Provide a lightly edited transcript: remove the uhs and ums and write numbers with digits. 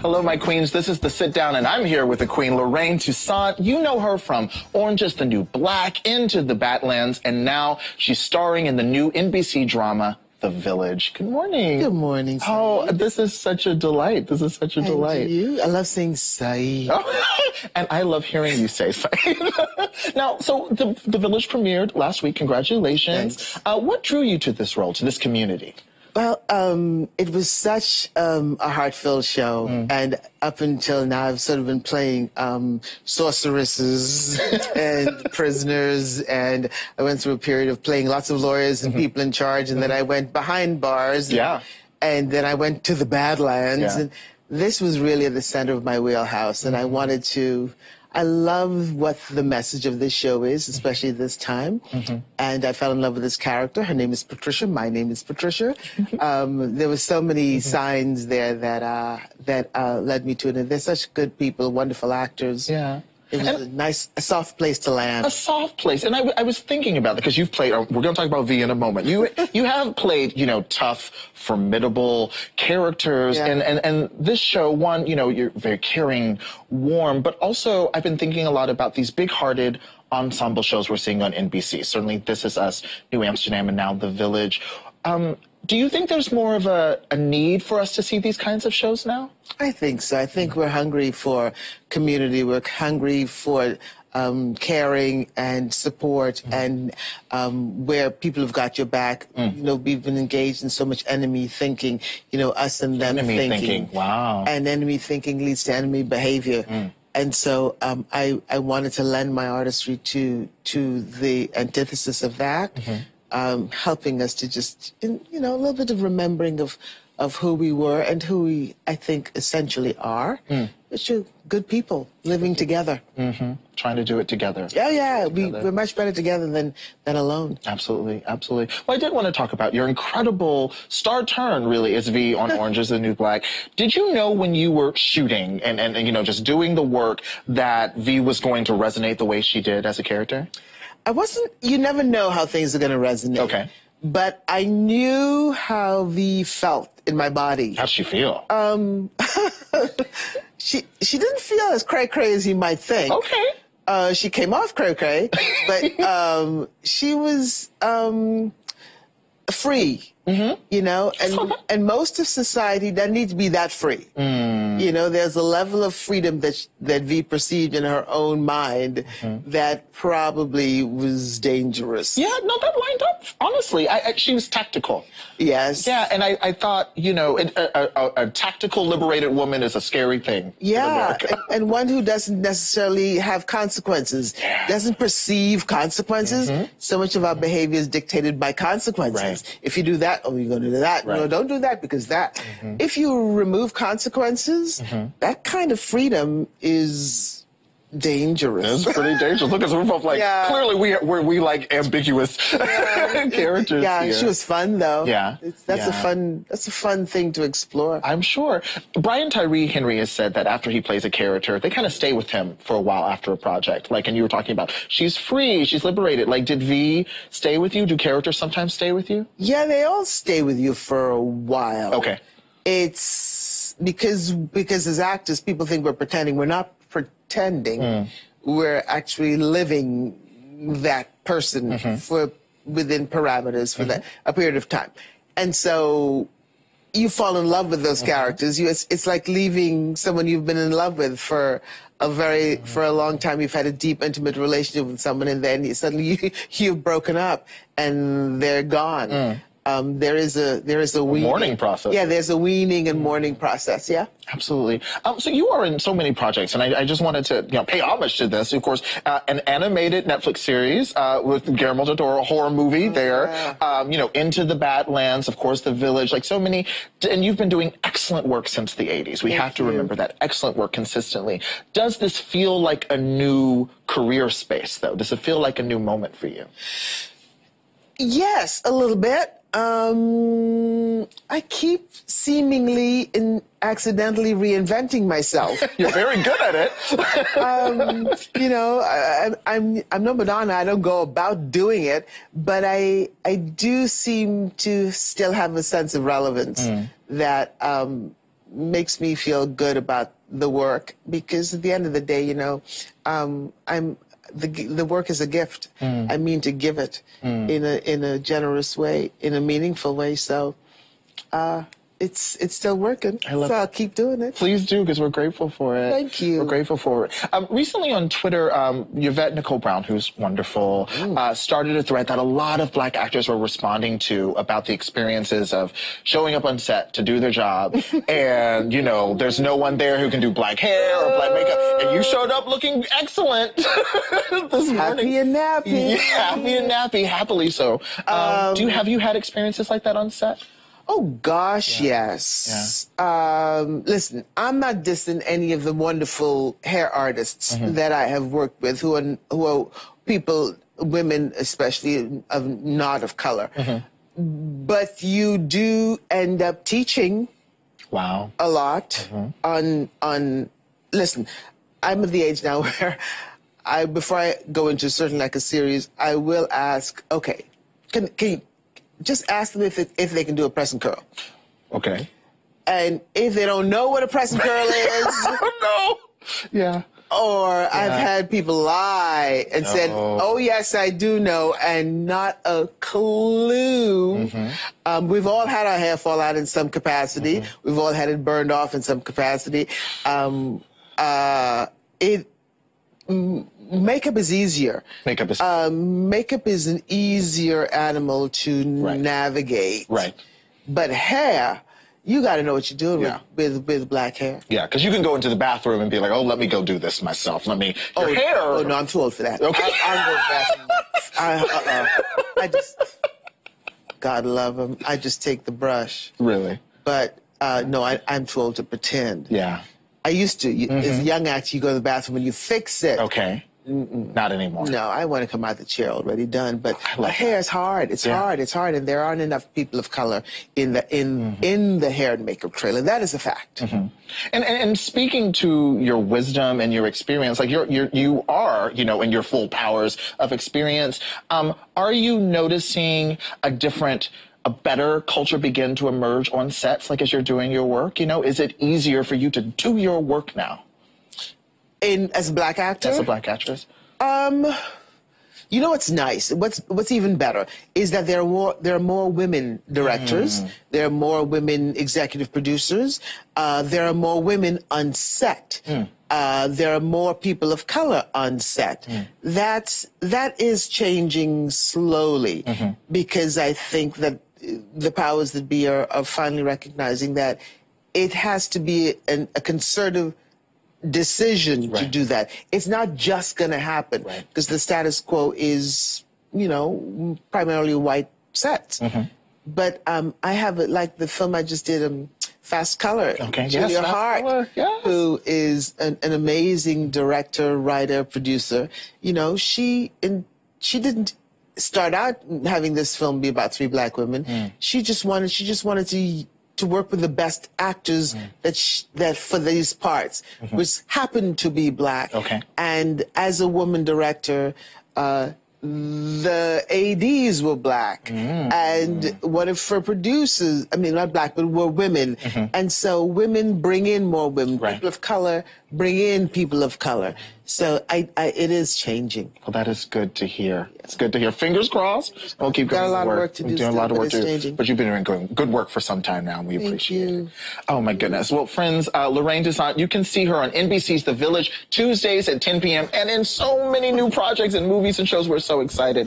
Hello, my queens. This is The Sit Down, and I'm here with the queen, Lorraine Toussaint. You know her from Orange is the New Black, Into the Badlands, and now she's starring in the new NBC drama, The Village. Good morning. Good morning, Saeed. Oh, this is such a delight. This is such a delight. You? I love saying Saeed. Oh, and I love hearing you say Saeed. Now, so the Village premiered last week. Congratulations. What drew you to this role, to this community? Well, it was such a heart-filled show, and up until now, I've sort of been playing sorceresses and prisoners, and I went through a period of playing lots of lawyers and people in charge, and then I went behind bars, and then I went to the Badlands, and this was really at the center of my wheelhouse, and I wanted to... I love what the message of this show is, especially this time. And I fell in love with this character. Her name is Patricia. My name is Patricia. There were so many signs there that led me to it. And they're such good people, wonderful actors. Yeah. It was a soft place to land. A soft place. And I was thinking about it because you've played, we're going to talk about V in a moment. You have played, you know, tough, formidable characters. And this show, one, you know, you're very caring, warm, but also I've been thinking a lot about these big-hearted ensemble shows we're seeing on NBC. Certainly This Is Us, New Amsterdam, and now The Village. Do you think there's more of a need for us to see these kinds of shows now? I think so. I think we're hungry for community. We're hungry for caring and support, and where people have got your back. You know, we've been engaged in so much enemy thinking, you know, us and them thinking. Wow. And enemy thinking leads to enemy behavior. And so I wanted to lend my artistry to the antithesis of that. Helping us to just, you know, a little bit of remembering of who we were and who we, I think, essentially are. Which are good people living together. Trying to do it together. Yeah. We're much better together than alone. Absolutely, absolutely. Well, I did want to talk about your incredible star turn, really, as V on Orange is the New Black. Did you know when you were shooting and you know, just doing the work that V was going to resonate the way she did as a character? I wasn't, you never know how things are going to resonate. Okay. But I knew how V felt in my body. How'd she feel? She didn't feel as cray-cray as you might think. Okay. She came off cray-cray, but she was free. You know, and most of society doesn't need to be that free. You know, there's a level of freedom that V perceived in her own mind that probably was dangerous. Yeah, no, that lined up. Honestly, she was tactical. Yes. Yeah, and I thought, you know, a tactical, liberated woman is a scary thing. Yeah, and one who doesn't necessarily have consequences, doesn't perceive consequences. So much of our behavior is dictated by consequences. If you do that, oh, you're going to do that. No, don't do that because that. If you remove consequences, that kind of freedom is dangerous. It's pretty dangerous. Look, we're both like, clearly we like ambiguous characters here. She was fun though. Yeah. That's a fun thing to explore. I'm sure. Brian Tyree Henry has said that after he plays a character, they kind of stay with him for a while after a project. Like, and you were talking about, she's free, she's liberated. Like, did V stay with you? Do characters sometimes stay with you? Yeah, they all stay with you for a while. Okay. It's because as actors, people think we're pretending. We're not pretending. We're actually living that person for within parameters for a period of time. And so you fall in love with those characters. It's like leaving someone you've been in love with for a long time. You've had a deep, intimate relationship with someone, and then suddenly you've broken up and they're gone. There is a weaning. Mourning process. Yeah, there's a weaning and mourning process. Yeah. Absolutely. So you are in so many projects, and I just wanted to pay homage to this. Of course, an animated Netflix series with Guillermo del Toro, a horror movie there. You know, Into the Badlands, of course, The Village, like so many. And you've been doing excellent work since the 80s. We have to remember that. Excellent work consistently. Does this feel like a new career space, though? Does it feel like a new moment for you? Yes, a little bit. I keep seemingly accidentally reinventing myself. You're very good at it. You know, I'm no Madonna. I don't go about doing it, but I do seem to still have a sense of relevance that makes me feel good about the work, because at the end of the day, you know, the work is a gift. I mean to give it in a generous way, in a meaningful way. So it's still working. So I'll keep doing it. Please do, because we're grateful for it. Thank you. We're grateful for it. Recently on Twitter, Yvette Nicole Brown, who's wonderful, started a thread that a lot of Black actors were responding to about the experiences of showing up on set to do their job, and, you know, there's no one there who can do black hair or black makeup, and you showed up looking excellent this morning. Happy and nappy. Yeah, happy and nappy, happily so. Have you had experiences like that on set? Oh, gosh, yes. Yeah. Listen, I'm not dissing any of the wonderful hair artists that I have worked with who are people, women especially, not of color. But you do end up teaching a lot on, listen, I'm at the age now where before I go into certain like a series, I will ask, okay, can you just ask them if they can do a press and curl. Okay. And if they don't know what a press and curl is. Oh, no. Yeah. Or I've had people lie and said, oh, yes, I do know, and not a clue. We've all had our hair fall out in some capacity. We've all had it burned off in some capacity. Makeup is easier. Makeup is an easier animal to navigate. Right. But hair, you got to know what you're doing with black hair. Yeah, because you can go into the bathroom and be like, oh, let me go do this myself. Your hair. Oh, no, I'm too old for that. Okay. I'm going to the bathroom. I just, God love him, I just take the brush. Really? But, no, I'm too old to pretend. Yeah. I used to. As a young actor, you go to the bathroom and you fix it. Okay. Not anymore. No, I want to come out the chair already done. But hair is hard. It's hard. It's hard, and there aren't enough people of color in the hair and makeup trailer. That is a fact. And speaking to your wisdom and your experience, like you are, you know, in your full powers of experience. Are you noticing a better culture begin to emerge on sets, like as you're doing your work? You know, is it easier for you to do your work now? As a black actor? As a black actress? You know what's nice? What's even better is that there are more women directors. There are more women executive producers. There are more women on set. There are more people of color on set. That is changing slowly because I think that the powers that be are finally recognizing that it has to be a concerted decision to do that. It's not just going to happen because the status quo is, you know, primarily white sets. But I have like the film I just did, Fast Color. Julia Hart, who is an amazing director, writer, producer. You know, she didn't start out having this film be about 3 black women. She just wanted to work with the best actors that for these parts, which happened to be black. And as a woman director, the ADs were black, and what if for producers? I mean, not black, but were women, and so women bring in more women. People of color bring in people of color. So it is changing. Well, that is good to hear. It's good to hear. Fingers crossed. We'll keep doing a lot of work to do. Doing a lot of work to do. But you've been doing good work for some time now, and we appreciate it. Oh my goodness. Well, friends, Lorraine Toussaint, you can see her on NBC's The Village Tuesdays at 10 p.m. and in so many new projects and movies and shows. We're so excited.